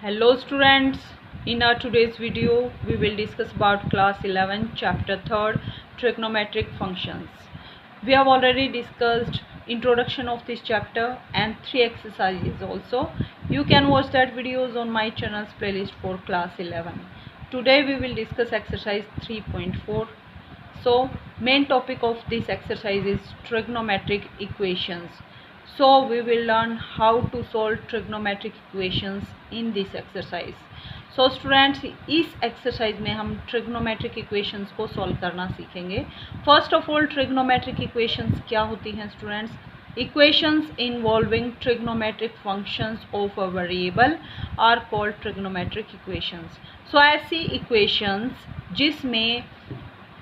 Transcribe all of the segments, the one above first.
Hello students, in our today's video we will discuss about class 11 chapter 3rd trigonometric functions. We have already discussed introduction of this chapter and 3 exercises also. You can watch that videos on my channel's playlist for class 11. Today we will discuss exercise 3.4. So main topic of this exercise is trigonometric equations. So we will learn how to solve trigonometric equations in this exercise. So students, इस exercise में हम trigonometric equations को solve करना सीखेंगे. First of all, trigonometric equations क्या होती हैं students? Equations involving trigonometric functions of a variable are called trigonometric equations. So ऐसी equations जिसमें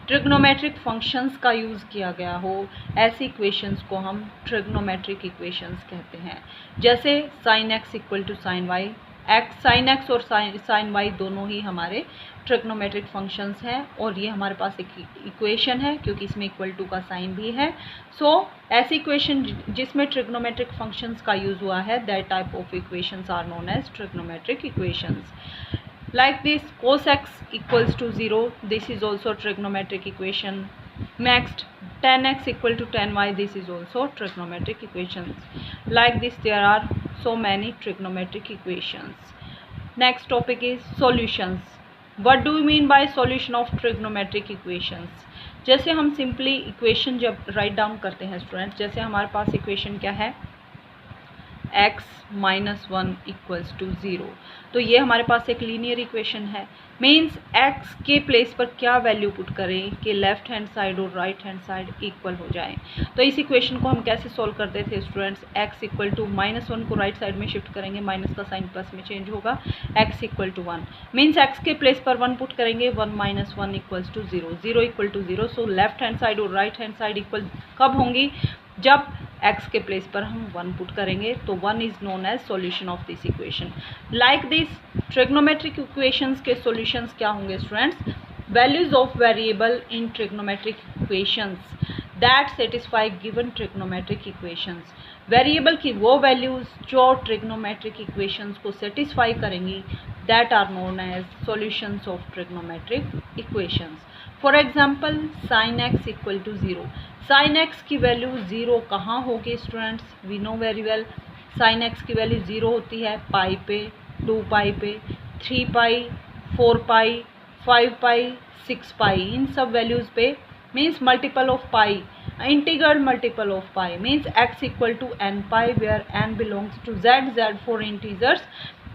ट्रिग्नोमेट्रिक फंक्शंस का यूज़ किया गया हो, ऐसी इक्वेशंस को हम ट्रिग्नोमेट्रिक इक्वेशंस कहते हैं. जैसे sine x equal to sine y, sine x और साइन वाई दोनों ही हमारे ट्रिग्नोमेट्रिक फंक्शंस हैं और ये हमारे पास एक इक्वेशन है क्योंकि इसमें इक्वल टू का साइन भी है. सो ऐसी इक्वेशन जिसमें ट्रिग्नोमेट्रिक फंक्शंस का यूज़ हुआ है, that type of equations are known as trigonometric equations. Like this, cos x equals to 0, this is also trigonometric equation. Next, tan x equal to tan y, this is also trigonometric equations. Like this, there are so many trigonometric equations. Next topic is solutions. What do we mean by solution of trigonometric equations? जैसे हम simply equation जब write down करते हैं students, जैसे हमारे पास equation क्या है, x minus 1 equals to 0. तो ये हमारे पास एक लीनियर इक्वेशन है. मीन्स x के प्लेस पर क्या वैल्यू पुट करें कि लेफ्ट हैंड साइड और राइट हैंड साइड इक्वल हो जाए. तो इस इक्वेशन को हम कैसे सॉल्व करते थे students? x equal to minus 1 को राइट साइड में शिफ्ट करेंगे, माइनस का साइन प्लस में चेंज होगा, x equal to 1. Means x के प्लेस पर 1 पुट करेंगे, 1 minus 1 equals to 0, 0 equal to 0. So left hand side और राइट हैंड साइड इक्वल कब होंगी? जब x के प्लेस पर हम 1 पुट करेंगे. तो 1 is known as solution of this equation. Like this, trigonometric equations के सॉल्यूशंस क्या होंगे students? Values of variable in trigonometric equations that satisfy given trigonometric equations. Variable की वो वैल्यूज जो ट्रिग्नोमेट्रिक इक्वेशंस को सेटिस्फाई करेंगी, that are known as solutions of trigonometric equations. For example, sine x equal to 0. Sine x की value 0 कहाँ होगी students? We know very well, sine x की value 0 होती है पाई पे, 2 पाई पे, 3 पाई, 4 पाई, 5 पाई, 6 पाई, इन सब वैल्यूज़ पे. Means multiple of pi, integral multiple of pi. Means x equal to n pi where n belongs to z for integers.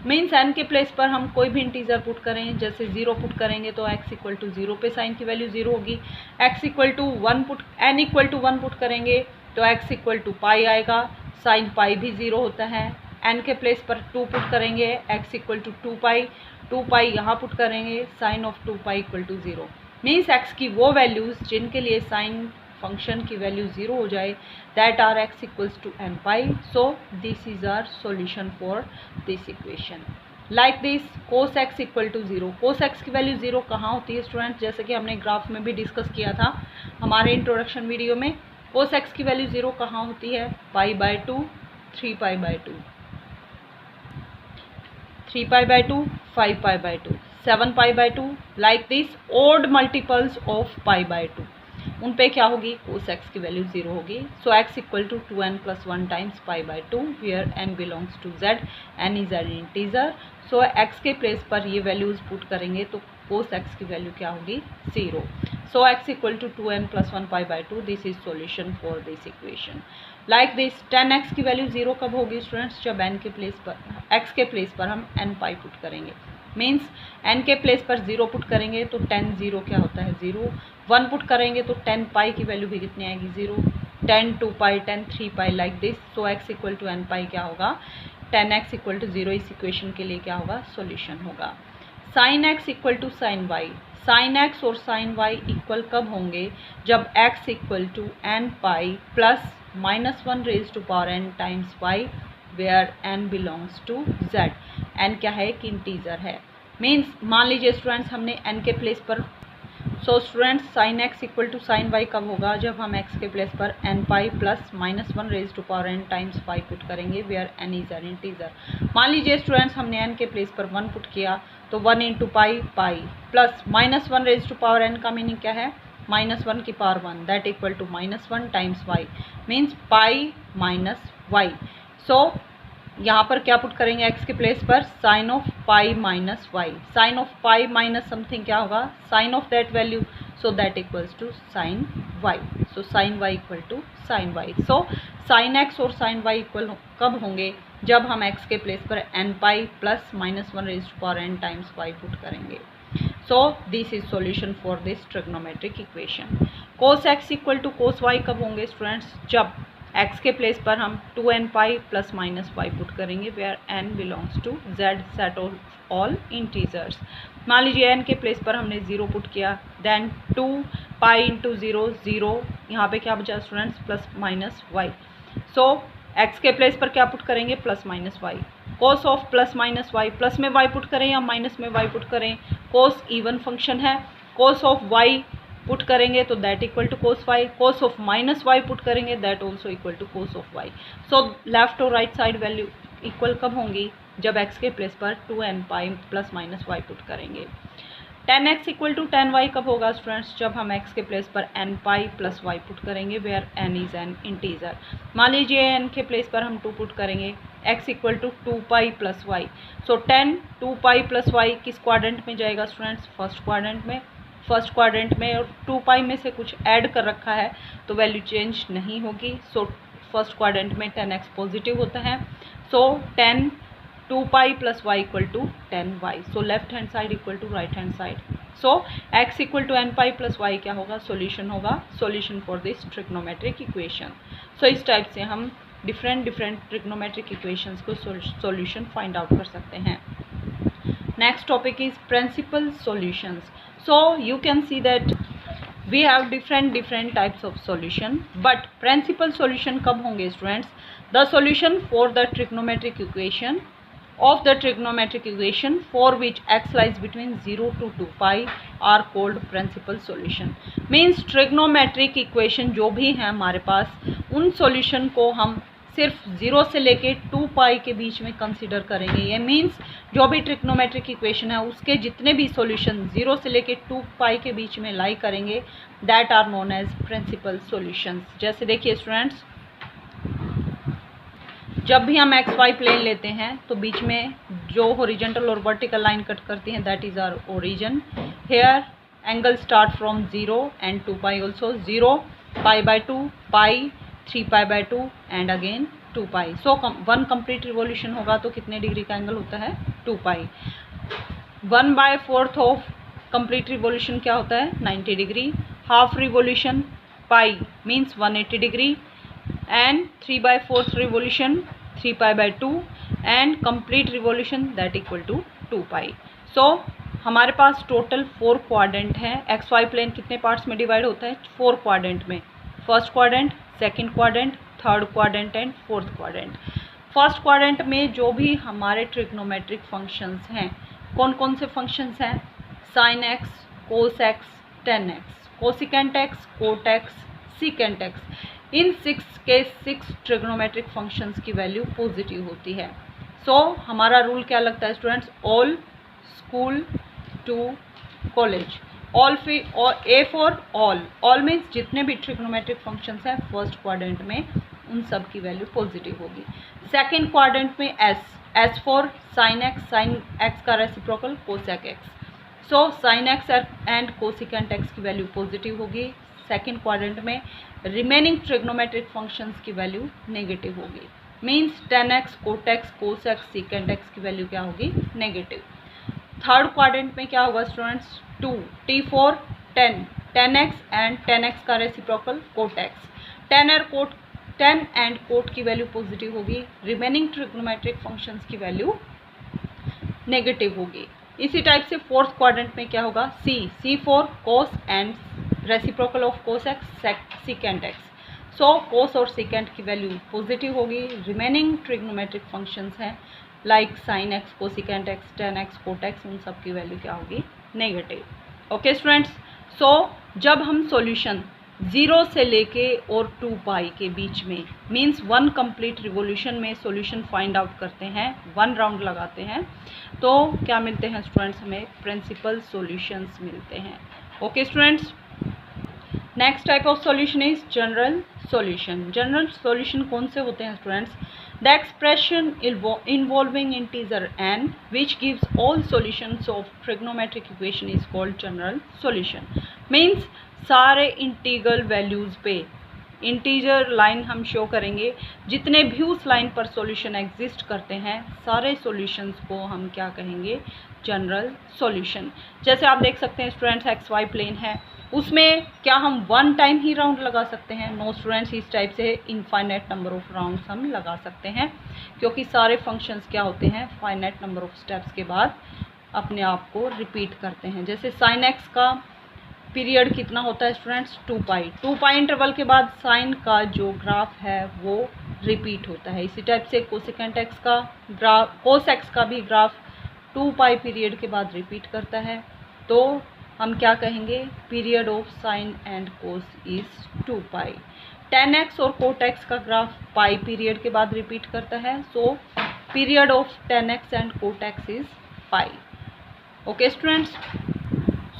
Means n के place पर हम कोई भी इंटीजर पुट करें, जैसे 0 पुट करेंगे तो x इक्वल टू 0 पे साइन की वैल्यू 0 होगी. x equal to 1 put, n equal to 1 put करेंगे तो x इक्वल टू पाई आएगा, साइन पाई भी 0 होता है. n के प्लेस पर 2 पुट करेंगे, x equal to 2 pi, 2 pi यहाँ पुट करेंगे, sine of 2 pi equal to 0. Means x की वो वैल्यूज़ जिनके लिए साइन फंक्शन की वैल्यू 0 हो जाए, that are x equals to n pi. So this is our solution for this equation. Like this, cos x equal to 0. cos x की value 0 कहाँ होती है स्टूडेंट्स? जैसे कि हमने ग्राफ में भी डिस्कस किया था हमारे इंट्रोडक्शन वीडियो में. cos x की वैल्यू 0 कहाँ होती है? Pi by 2, 3 pi by 2, 3 pi by 2, 5 pi by 2, 7 pi by 2. Like this, odd multiples of pi by 2, उन पे क्या होगी? cos x की वैल्यू 0 होगी. So x equal to 2n plus 1 times pi by 2 where n belongs to z, n is an integer. So x के place पर ये values put करेंगे तो cos x की वैल्यू क्या होगी? 0. So x equal to 2n plus 1 pi by 2, this is solution for this equation. Like this, tan x की value 0 कब होगी स्टूडेंट्स? जब n के प्लेस पर, x के प्लेस पर हम n पाई पुट करेंगे. मीन्स n के प्लेस पर 0 पुट करेंगे तो tan 0 क्या होता है? 0. 1 पुट करेंगे तो tan पाई की वैल्यू भी कितनी आएगी? 0. tan 2 pi, tan 3 pi, like this. So x equal to n pi क्या होगा? tan x इक्वल टू 0 इस इक्वेशन के लिए क्या होगा? सॉल्यूशन होगा. Sine x equal to sine y. Sine x और साइन y इक्वल कब होंगे? जब x equal to n pi plus minus 1 raise to power n times y where n belongs to z. n क्या है? एक integer है. Means मान लीजिए स्टूडेंट्स हमने n के प्लेस पर so students sine x equal to sine y कब होगा, जब हम एक्स के प्लेस पर n pi plus minus one raise to power n times pi put करेंगे, where n is an integer. मान लीजिए स्टूडेंट्स हमने एन के प्लेस पर 1 पुट किया, तो 1 into pi pi plus minus one raise to power n का meaning क्या है, माइनस वन की power 1 that equal to minus one times y means pi minus y. So यहाँ पर क्या पुट करेंगे एक्स के प्लेस पर, sine of pi minus y, sine of pi minus something क्या होगा, sine of that value, so that equals to sine y. So sine y equal to sine y. So sine x और sine y equal कब होंगे, जब हम x के place पर n pi plus minus one raise to power n times y put करेंगे। So this is solution for this trigonometric equation. Cos x equal to cos y कब होंगे students, जब x के प्लेस पर हम 2n pi plus minus y put करेंगे, where n belongs to z set of all integers. मान लीजिए n के प्लेस पर हमने 0 पुट किया, देन 2 पाई इंटू 0 0, यहाँ पे क्या बचा students, plus minus y. So x के प्लेस पर क्या पुट करेंगे, plus minus y. Cos of plus minus y, plus में वाई पुट करें या माइनस में वाई पुट करें, कोस इवन फंक्शन है, कोस ऑफ वाई पुट करेंगे तो that equal to cos y, cos of minus y put करेंगे that also equal to cos of y. So left और राइट साइड वैल्यू इक्वल कब होंगी, जब एक्स के प्लेस पर 2n pi plus minus y put करेंगे। tan x equal to tan y कब होगा स्टूडेंट्स, जब हम x के प्लेस पर n pi plus y put करेंगे, where n is an integer. मान लीजिए n के प्लेस पर हम 2 पुट करेंगे, x equal to 2 pi plus y. So tan 2 pi plus y किस क्वाड्रेंट में जाएगा स्टूडेंट्स, फर्स्ट क्वाड्रेंट में, फर्स्ट क्वाड्रेंट में, और 2 पाई में से कुछ ऐड कर रखा है तो वैल्यू चेंज नहीं होगी। सो फर्स्ट क्वाड्रेंट में tan x पॉजिटिव होता है। So tan 2 pi plus y equal to tan y। So left hand side equal to right hand side. So x equal to n pi plus y क्या होगा, solution होगा, solution for this trigonometric equation. So इस type से हम different trigonometric equations को solution find out कर सकते हैं। Next topic is principal solutions. So you can see that we have different types of solution, but principal solution कब होंगे students, the solution for the trigonometric equation of the trigonometric equation for which x lies between 0 to 2 pi are called principal solution। means trigonometric equation जो भी है हमारे पास, उन solution को हम सिर्फ 0 से लेके 2 पाई के बीच में कंसीडर करेंगे। ये मींस जो भी ट्रिग्नोमेट्रिक इक्वेशन है उसके जितने भी सॉल्यूशन 0 से लेके 2 पाई के बीच में लाई करेंगे, that are known as principal solutions. जैसे देखिए स्टूडेंट्स, जब भी हम एक्स वाई प्लेन लेते हैं तो बीच में जो हॉरिजॉन्टल और वर्टिकल लाइन कट करती हैं that is our origin. Here angle start from 0 and 2 pi also, 0 pi by 2 pi 3 pi by 2 and again 2 pi. So 1 complete revolution होगा तो कितने डिग्री का एंगल होता है, 2 पाई। 1/4 ऑफ कंप्लीट रिवॉल्यूशन क्या होता है, 90 degree. Half revolution pi means 180 degree, and 3/4 revolution 3 pi by 2 and complete revolution that equal to 2 pi. So हमारे पास टोटल 4 क्वाड्रेंट हैं। एक्स वाई प्लेन कितने पार्ट्स में डिवाइड होता है, 4 क्वाड्रेंट में, first quadrant, second quadrant, third quadrant and fourth quadrant. First quadrant में जो भी हमारे ट्रिग्नोमेट्रिक फंक्शंस हैं, कौन कौन से फंक्शंस हैं, sine x, cos x, tan x, cosecant x, cot x, secant x, इन 6 ट्रिग्नोमेट्रिक फंक्शंस की वैल्यू पॉजिटिव होती है। सो हमारा रूल क्या लगता है students, all school to college, all A for all means जितने भी ट्रिग्नोमेट्रिक फंक्शंस हैं फर्स्ट क्वाड्रेंट में उन सब की वैल्यू पॉजिटिव होगी। सेकंड क्वाड्रेंट में एस फॉर साइन एक्स का reciprocal cosec x. So sine x and cosecant x की वैल्यू पॉजिटिव होगी। सेकंड क्वाड्रेंट में रिमेनिंग ट्रिग्नोमेट्रिक फंक्शंस की वैल्यू नेगेटिव होगी, means tan x, cot x, cos x, secant x की value क्या होगी, negative. Third quadrant में क्या होगा students, 2 T for 10 x and 10 x का reciprocal cot x. 10 and cot की वैल्यू पॉजिटिव होगी, रिमेनिंग ट्रिग्नोमेट्रिक फंक्शंस की वैल्यू नेगेटिव होगी। इसी टाइप से फोर्थ क्वाड्रेंट में क्या होगा, सी for cos and reciprocal of cos x, secant x. So cos और सीकेंट की वैल्यू पॉजिटिव होगी। रिमेनिंग ट्रिग्नोमेट्रिक फंक्शंस हैं like sine x, cosecant x, tan x, cot x, उन सब की वैल्यू क्या होगी, नेगेटिव। ओके स्टूडेंट्स, जब हम सॉल्यूशन 0 से लेके और 2 पाई के बीच में मीन्स 1 कंप्लीट रिवोल्यूशन में सॉल्यूशन फाइंड आउट करते हैं, 1 राउंड लगाते हैं, तो क्या मिलते हैं स्टूडेंट्स, हमें प्रिंसिपल सॉल्यूशंस मिलते हैं। Okay students, next type of solution is general solution. General solution कौन से होते हैं students? The expression involving integer n which gives all solutions of trigonometric equation is called general solution। Means सारे integral values पे integer line हम show करेंगे, जितने भी उस लाइन पर सॉल्यूशन एग्जिस्ट करते हैं सारे सॉल्यूशंस को हम क्या कहेंगे, जनरल सॉल्यूशन। जैसे आप देख सकते हैं स्टूडेंट्स, एक्स वाई प्लेन है, उसमें क्या हम 1 टाइम ही राउंड लगा सकते हैं? नो स्टूडेंट्स, इस टाइप से इनफाइनाइट नंबर ऑफ राउंड्स हम लगा सकते हैं, क्योंकि सारे फंक्शंस क्या होते हैं, फाइनाइट नंबर ऑफ स्टेप्स के बाद अपने आप को रिपीट करते हैं। जैसे साइन एक्स का पीरियड कितना होता है स्टूडेंट्स, 2 पाई। 2 पाई इंटरवल के बाद साइन का जो ग्राफ है वो रिपीट होता है। इसी टाइप से कोसेकेंट एक्स का ग्राफ, कोस एक्स का भी ग्राफ 2 पाई पीरियड के बाद रिपीट करता है, तो हम क्या कहेंगे, period of sine and cos is 2 pi. tan x और cot x का ग्राफ पाई पीरियड के बाद रिपीट करता है, so period of tan x and cot x is pi. Okay students,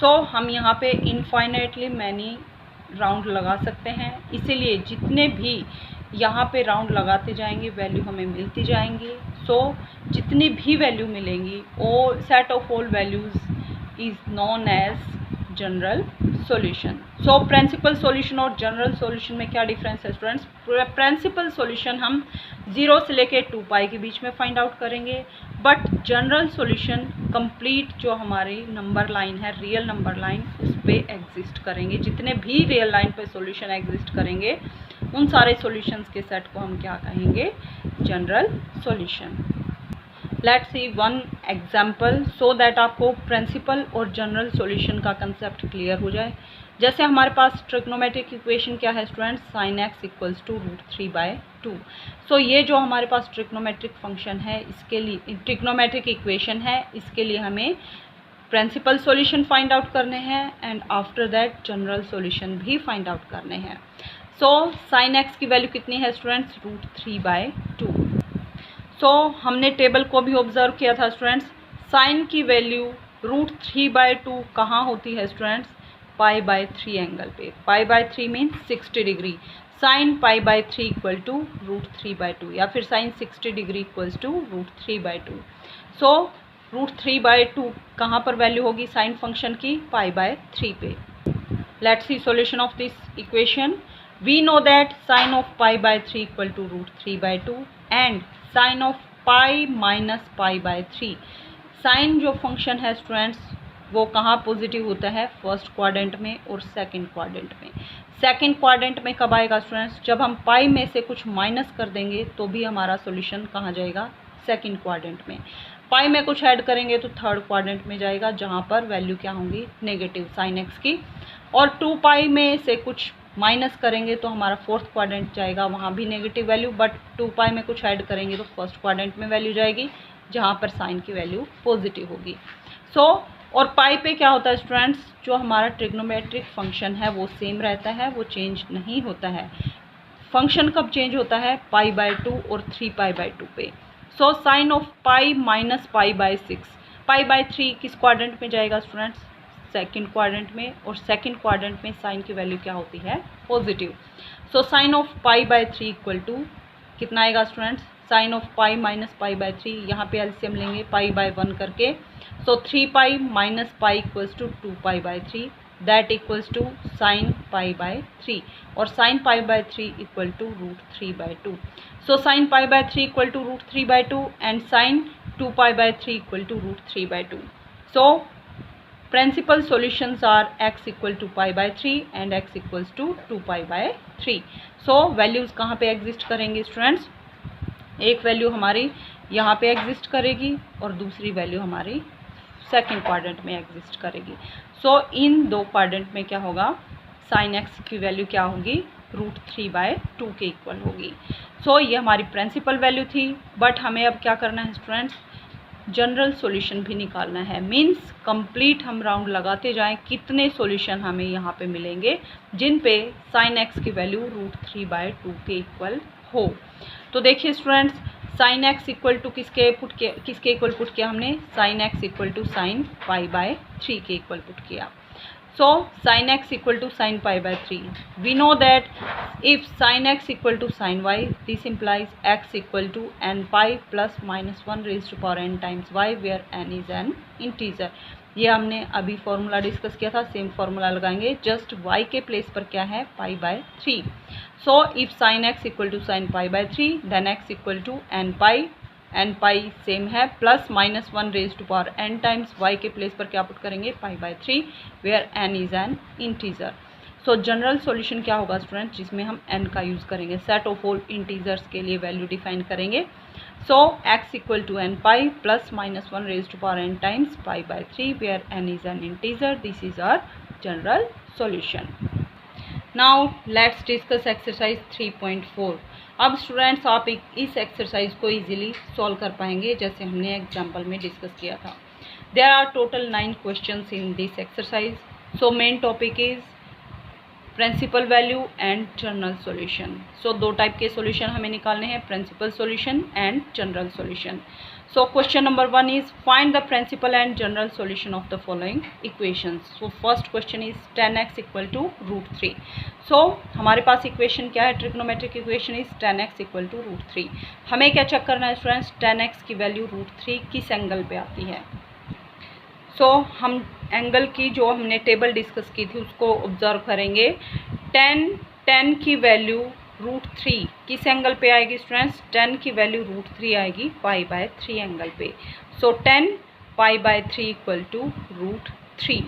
so हम यहाँ पे इनफाइनाइटली मैनी राउंड लगा सकते हैं, इसीलिए जितने भी यहाँ पे राउंड लगाते जाएंगे वैल्यू हमें मिलती जाएंगी। सो जितनी भी वैल्यू मिलेंगी वो set of all values is known as general solution. So principal solution और जनरल सॉल्यूशन में क्या डिफरेंस है स्टूडेंट्स? प्रिंसिपल सॉल्यूशन हम 0 से लेके 2 पाई के बीच में फाइंड आउट करेंगे, बट जनरल सॉल्यूशन कंप्लीट जो हमारी नंबर लाइन है, रियल नंबर लाइन, उस पे एग्जिस्ट करेंगे। जितने भी रियल लाइन पे सॉल्यूशन एग्जिस्ट करेंगे उन सारे सॉल्यूशंस के सेट को हम क्या कहेंगे, general solution. Let's see one example so that आपको प्रिंसिपल और जनरल सॉल्यूशन का कंसेप्ट क्लियर हो जाए। जैसे हमारे पास ट्रिग्नोमेट्रिक इक्वेशन क्या है students, sine x equals to √3/2। So ये जो हमारे पास ट्रिग्नोमेट्रिक फंक्शन है, इसके लिए ट्रिग्नोमेट्रिक इक्वेशन है, इसके लिए हमें प्रिंसिपल सॉल्यूशन फाइंड आउट करने हैं and after that general solution भी फाइंड आउट करने हैं। सो साइन एक्स की वैल्यू कितनी है स्टूडेंट्स, √3/2। सो हमने टेबल को भी ऑब्जर्व किया था स्टूडेंट्स, साइन की वैल्यू √3/2 कहाँ होती है स्टूडेंट्स, π/3 एंगल पे। π/3 means 60 degree, sine π/3 equal to √3/2 या फिर sine 60 degree equals to √3/2। So √3/2 कहाँ पर वैल्यू होगी साइन फंक्शन की, π/3 पे। Let's see solution of this equation. We know that sine of π/3 equal to √3/2 and sine of pi minus π/3। Sine जो function है students वो कहाँ पॉजिटिव होता है, फर्स्ट क्वाड्रेंट में और सेकंड क्वाड्रेंट में। सेकंड क्वाड्रेंट में कब आएगा स्टूडेंट्स, जब हम पाई में से कुछ माइनस कर देंगे तो भी हमारा सॉल्यूशन कहाँ जाएगा, सेकंड क्वाड्रेंट में। पाई में कुछ ऐड करेंगे तो थर्ड क्वाड्रेंट में जाएगा, जहाँ पर वैल्यू क्या होंगी, नेगेटिव साइन एक्स की। और 2 पाई में से कुछ माइनस करेंगे तो हमारा फोर्थ क्वाड्रेंट जाएगा, वहाँ भी नेगेटिव वैल्यू, बट 2 पाई में कुछ ऐड करेंगे तो फर्स्ट क्वाड्रेंट में वैल्यू जाएगी, जहाँ पर साइन की वैल्यू पॉजिटिव होगी। सो और पाई पे क्या होता है स्टूडेंट्स, जो हमारा ट्रिग्नोमेट्रिक फंक्शन है वो सेम रहता है, वो चेंज नहीं होता है। फंक्शन कब चेंज होता है, π/2 और 3π/2 पे। So sine of pi minus π/6, π/3 किस क्वाड्रेंट में जाएगा स्टूडेंट्स, सेकंड क्वाड्रेंट में, और सेकंड क्वाड्रेंट में साइन की वैल्यू क्या होती है, positive. So sine of π/3 equal to कितना आएगा students, sine of pi minus π/3, यहाँ पे एलसीएम लेंगे π/1 करके। So 3 pi minus pi equals to 2 π/3, that equals to sine π/3, और sine π/3 equal to √3/2। So sine π/3 equal to √3/2 and sine 2 π/3 equal to √3/2। So principal solutions are x equal to π/3 and x equals to 2 π/3। So values कहाँ पे exist करेंगे students, एक value हमारी यहाँ पे exist करेगी और दूसरी वैल्यू हमारी सेकंड क्वाड्रेंट में एग्जिस्ट करेगी। सो इन दो क्वाड्रेंट में क्या होगा, साइन एक्स की वैल्यू क्या होगी, √3/2 के इक्वल होगी। सो ये हमारी प्रिंसिपल वैल्यू थी, बट हमें अब क्या करना है स्टूडेंट्स, जनरल सॉल्यूशन भी निकालना है। मीन्स कंप्लीट हम राउंड लगाते जाएं कितने सॉल्यूशन हमें यहाँ पे मिलेंगे जिन पे sin x की वैल्यू √3/2 के इक्वल हो। तो देखिए students, sin x equal to किसके इक्वल पुट किया हमने, sin x equal to sin π/3 के इक्वल पुट किया। So sin x equal to sin π/3. We know that if sin x equal to sin y, this implies x equal to n pi plus minus 1 raised to power n times y, where n is an integer. ये हमने अभी formula discuss किया था, same formula लगाएंगे, just y के place पर क्या है, π/3. So if sin x equal to sin π/3, then x equal to n pi same है, plus minus 1 raise to power n times y के प्लेस पर क्या पुट करेंगे, π/3, where n is an integer. So general solution क्या होगा student, जिसमें हम n का यूज़ करेंगे, सेट ऑफ ऑल इंटीजर्स के लिए वैल्यू डिफाइन करेंगे। So x equal to n pi plus minus 1 raise to power n times π/3, where n is an integer. This is our general solution. Now let's discuss exercise 3.4। अब students आप इस exercise को easily solve कर पाएंगे जैसे हमने example में discuss किया था। There are total 9 questions in this exercise. So main topic is principal value and general solution. So दो टाइप के सॉल्यूशन हमें निकालने हैं, principal solution and general solution. So question number 1 is find the principal and general solution of the following equations. So first question is 10x equal to √3. So हमारे पास equation क्या है, trigonometric equation is 10x equal to √3। हमें क्या check करना है students, 10x की value √3 किस angle पे आती है। सो हम एंगल की जो हमने टेबल डिस्कस की थी उसको ऑब्जर्व करेंगे। 10 की वैल्यू √3 किस एंगल पे आएगी स्टूडेंट्स, 10 की वैल्यू √3 आएगी π/3 एंगल पे। So 10 π/3 equal to √3।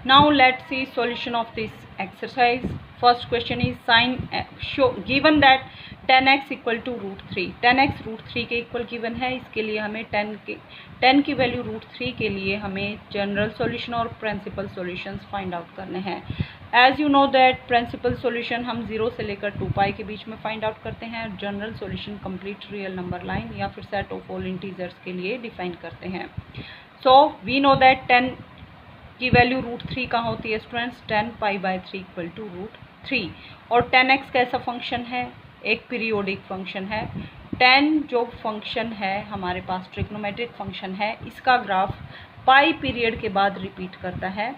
Now let's see solution of this exercise. First question is sine show given that 10x equal to √3। 10x √3 के इक्वल गिवन है, इसके लिए हमें 10 की वैल्यू √3 के लिए हमें जनरल सॉल्यूशन और प्रिंसिपल सॉल्यूशंस फाइंड आउट करने हैं। As you know that principal solution हम 0 से लेकर 2π के बीच में फाइंड आउट करते हैं, general solution complete real number line या फिर सेट ऑफ ऑल इंटीजर्स के लिए डिफाइन करते हैं। सो वी नो दैट 10 की वैल्यू √3 कहाँ होती है स्टूडेंट्स, 10 π/3 इक्वल टू √3। और 10x कैसा फंक्शन है, एक पीरियोडिक फंक्शन है। 10 जो फंक्शन है हमारे पास ट्रिग्नोमेट्रिक फंक्शन है, इसका ग्राफ पाई पीरियड के बाद रिपीट करता है।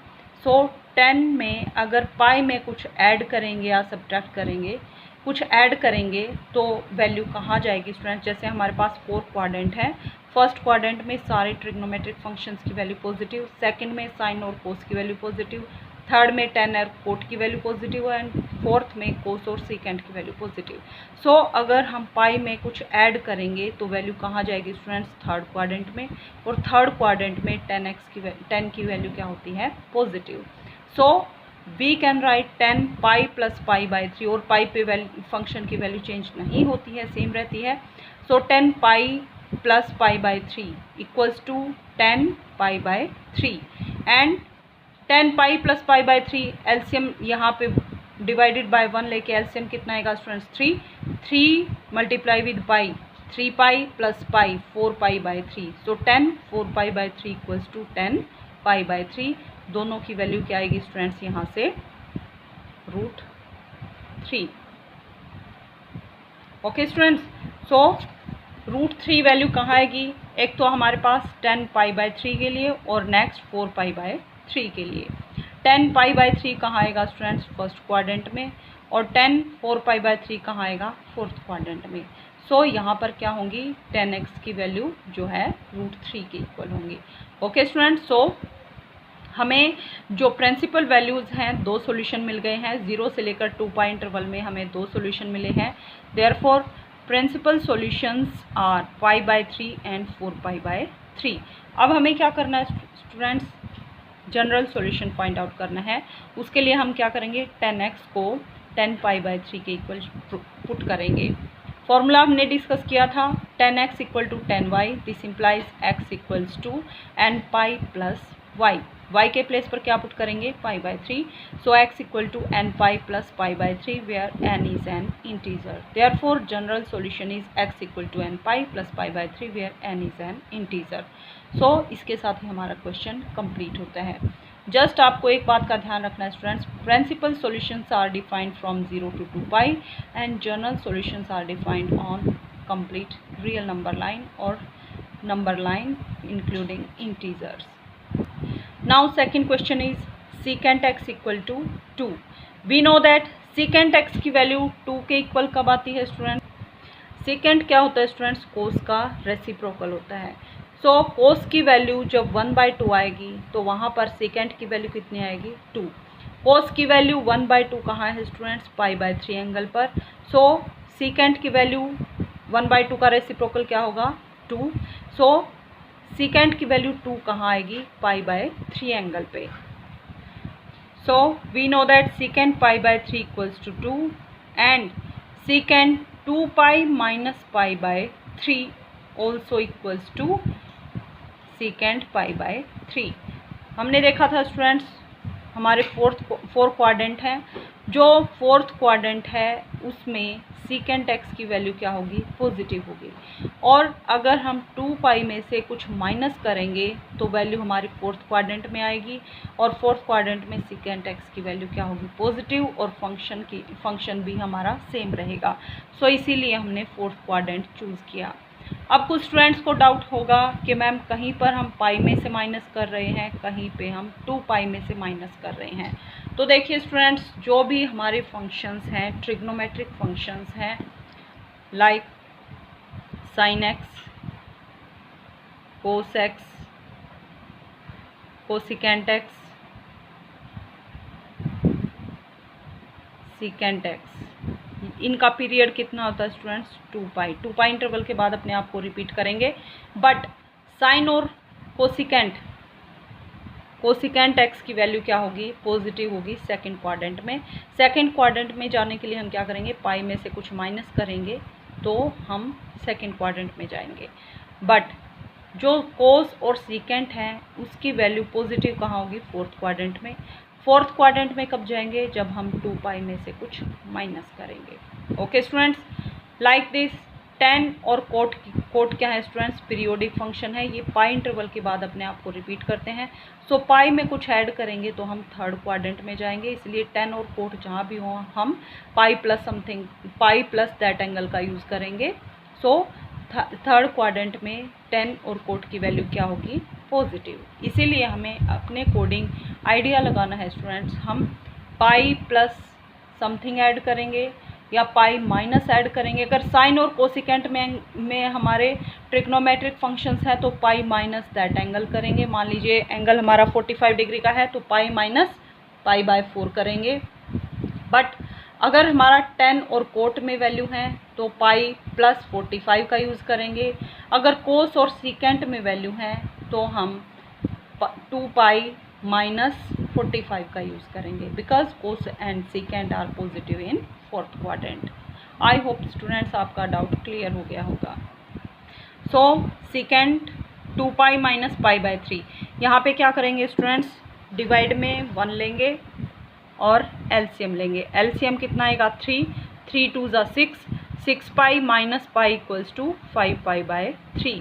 सो 10 में अगर पाई में कुछ ऐड करेंगे या सब्ट्रैक्ट करेंगे, कुछ ऐड करेंगे तो वैल्यू कहाँ जाएगी स्टूडेंट्स, जैसे हमारे पास 4 क्वाड्रेंट है। फर्स्ट क्वाड्रेंट में सारे ट्रिग्नोमेट्रिक फंक्शंस की वैल्यू पॉजिटिव, सेकंड में साइन और कोस की वैल्यू पॉजिटिव, थर्ड में टेन और कोट की वैल्यू पॉजिटिव एंड फोर्थ में कोस और सीकेंट की वैल्यू पॉजिटिव। सो अगर हम पाई में कुछ ऐड करेंगे तो वैल्यू कहाँ जाएगी स्टूडेंट्स, थर्ड क्वाड्रेंट में, और थर्ड क्वाड्रेंट में 10 की वैल्यू क्या होती है, positive. So we can write 10 pi plus π/3, और पाई पे फंक्शन की वैल्यू चेंज नहीं होती है, सेम रहती है। So 10 pi plus π/3 equals to 10 π/3 and 10 pi plus π/3 LCM यहाँ पे डिवाइडेड बाय 1 लेके एलसीएम कितना आएगा students, 3 multiply with pi, 3 pi plus pi 4 π/3। So 10 4 π/3 equals to 10 π/3। दोनों की वैल्यू क्या आएगी स्टूडेंट्स यहाँ से, √3। ओके स्टूडेंट्स, सो √3 वैल्यू कहाँ आएगी, एक तो हमारे पास 10 π/3 के लिए और नेक्स्ट 4 π/3 के लिए। 10 π/3 कहाँ आएगा स्टूडेंट्स, फर्स्ट क्वाड्रेंट में, और 10 4 π/3 कहाँ आएगा, फोर्थ क्वाड्रेंट में। सो यहाँ पर क्या होंगी, 10x की वैल्यू जो है √3 के इक्वल होंगी। ओके स्टूडेंट्स, सो हमें जो प्रिंसिपल वैल्यूज़ हैं, दो सॉल्यूशन मिल गए हैं, 0 से लेकर 2π इंटरवल में हमें दो सॉल्यूशन मिले हैं। Therefore principal solutions are π/3 and 4 π/3। अब हमें क्या करना है स्टूडेंट्स, जनरल सॉल्यूशन फाइंड आउट करना है। उसके लिए हम क्या करेंगे, 10x को 10 π/3 के इक्वल पुट करेंगे। फॉर्मूला हमने डिस्कस किया था, 10x equal to 10y, this implies x equals to n pi plus y। y के प्लेस पर क्या पुट करेंगे, pi by 3. So x equal to n pi plus pi by 3 where n is an integer. Therefore general solution is x equal to n pi plus pi by 3 where n is an integer. So इसके साथ ही हमारा question complete होता है. Just आपको एक बात का ध्यान रखना है students, principal solutions are defined from 0 to 2 pi and general solutions are defined on complete real number line और number line including integers. Now second question is secant x equal to 2. We know that secant x की value 2 के equal कब आती है student. secant क्या होता है students, cos का रेसिप्रोकल होता है. सो cos की वैल्यू जब 1/2 आएगी तो वहाँ पर secant की वैल्यू कितनी आएगी, 2. cos की वैल्यू 1/2 कहाँ है स्टूडेंट्स, पाई बाय 3 एंगल पर. सो secant की वैल्यू 1/2 का रेसिप्रोकल क्या होगा, 2. सो secant की वैल्यू 2 कहाँ आएगी, पाई बाय 3 एंगल पे. So we know that secant pi by 3 equals to 2 and secant 2 pi minus pi by 3 also equals to secant pi by 3. हमने देखा था स्टूडेंट्स हमारे फोर क्वाड्रेंट हैं, जो फोर्थ क्वाड्रेंट है उसमें secant x की वैल्यू क्या होगी, पॉजिटिव होगी. और अगर हम 2 पाई में से कुछ माइनस करेंगे तो वैल्यू हमारी फोर्थ क्वाड्रेंट में आएगी और फोर्थ क्वाड्रेंट में secant x की वैल्यू क्या होगी, पॉजिटिव, और फंक्शन भी हमारा सेम रहेगा. सो इसीलिए हमने फोर्थ क्वाड्रेंट चूज़ किया. अब कुछ स्टूडेंट्स को डाउट होगा कि मैम कहीं पर हम पाई में से माइनस कर रहे हैं, कहीं पे हम 2 पाई में से माइनस कर रहे हैं. तो देखिए स्टूडेंट्स, जो भी हमारे फंक्शंस हैं, ट्रिग्नोमेट्रिक फंक्शंस हैं, like sine x, cos x, cosecant x, secant x, इनका पीरियड कितना होता है स्टूडेंट्स, 2 पाई. 2 पाई इंटरवल के बाद अपने आप को रिपीट करेंगे. बट साइन और कोसिकेंट एक्स की वैल्यू क्या होगी, पॉजिटिव होगी सेकंड क्वाड्रेंट में. सेकंड क्वाड्रेंट में जाने के लिए हम क्या करेंगे, पाई में से कुछ माइनस करेंगे तो हम सेकंड क्वाड्रेंट में जाएंगे. बट जो कोस और सीकेंट हैं उसकी वैल्यू पॉजिटिव कहाँ होगी, फोर्थ क्वाड्रेंट में. फोर्थ क्वाड्रेंट में कब जाएंगे, जब हम 2 पाई में से कुछ माइनस करेंगे. Okay students, like this tan और कोट क्या है स्टूडेंट्स, पीरियोडिक फंक्शन है. ये पाई इंटरवल के बाद अपने आप को रिपीट करते हैं. सो पाई में कुछ ऐड करेंगे तो हम थर्ड क्वाड्रेंट में जाएंगे, इसलिए tan और कोट जहाँ भी हो हम पाई प्लस दैट एंगल का यूज़ करेंगे. सो थर्ड क्वाड्रेंट में tan और कोट की वैल्यू क्या होगी, पॉजिटिव. इसीलिए हमें अपने कोडिंग आइडिया लगाना है स्टूडेंट्स. हम पाई प्लस समथिंग ऐड करेंगे या पाई माइनस ऐड करेंगे. अगर साइन और कोसिकेंट में हमारे ट्रिग्नोमेट्रिक फंक्शंस हैं तो पाई माइनस दैट एंगल करेंगे. मान लीजिए एंगल हमारा 45 डिग्री का है तो पाई माइनस पाई बाय 4 करेंगे. बट अगर हमारा tan और कोट में वैल्यू है तो पाई प्लस 45 का यूज़ करेंगे. अगर कोस और सीकेंट में वैल्यू है तो हम 2 पाई माइनस 45 का यूज़ करेंगे, because cos and secant are positive in fourth quadrant. I hope students आपका डाउट क्लियर हो गया होगा. So secant 2 pi minus pi by 3, यहाँ पे क्या करेंगे स्टूडेंट्स, डिवाइड में 1 लेंगे और एलसीएम लेंगे. एलसीएम कितना आएगा, 3 3 2 ज़ा 6 pi minus pi equals to 5 pi by 3.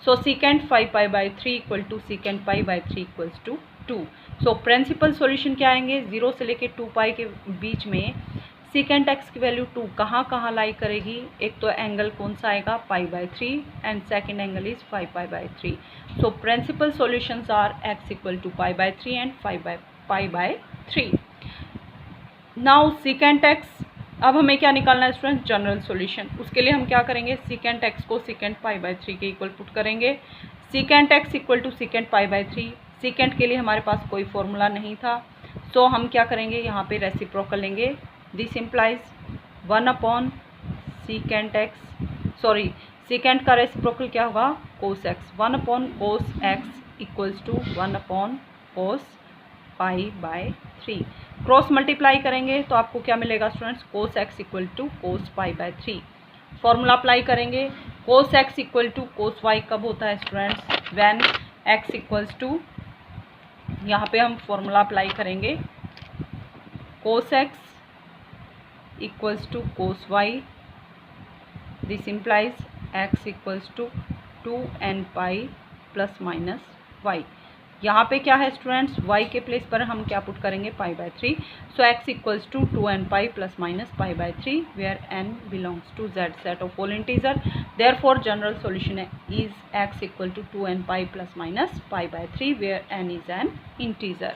So secant 5 pi by 3 equal to secant pi by 3 equals to 2. So principal solution क्या आएंगे, 0 से लेके 2 पाई के बीच में सीकेंट एक्स की वैल्यू 2 कहाँ लाई करेगी. एक तो एंगल कौन सा आएगा, pi by 3 and second angle is 5 pi by 3. So principal solutions are x equal to pi by 3 and pi by 3. Now secant x, अब हमें क्या निकालना है स्टूडेंट, जनरल सॉल्यूशन. उसके लिए हम क्या करेंगे, सीकेंट एक्स को सीकेंट पाई बाय 3 के इक्वल पुट करेंगे. Secant x equal to secant pi by 3. Secant के लिए हमारे पास कोई फॉर्मूला नहीं था. सो हम क्या करेंगे, यहाँ पे रेसिप्रोकल लेंगे. This implies 1 upon secant x, sorry secant का रेसिप्रोकल क्या होगा, cos x. 1 upon cos x equals to 1 upon cos pi by 3. Cross multiply करेंगे तो आपको क्या मिलेगा students, cos x equal to cos pi by 3. Formula apply करेंगे, cos x equal to cos y कब होता है students, when x equals to यहाँ पे हम फॉर्मूला अप्लाई करेंगे, cos x equals to cos y, this implies x equals to 2n pi plus minus y। यहाँ पे क्या है स्टूडेंट्स, y के प्लेस पर हम क्या पुट करेंगे, π/3। So x equals to 2n pi plus minus π/3 where n belongs to z set of all integer. Therefore general solution is x equal to 2n pi plus minus π/3 where n is an integer.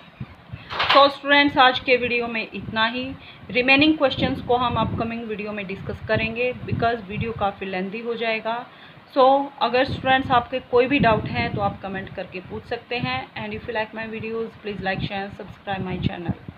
So students आज के video में इतना ही। Remaining questions को हम upcoming video में discuss करेंगे because video काफ़ी lengthy हो जाएगा। सो अगर स्टूडेंट्स आपके कोई भी डाउट है तो आप कमेंट करके पूछ सकते हैं। And if you like my videos please like share subscribe my channel.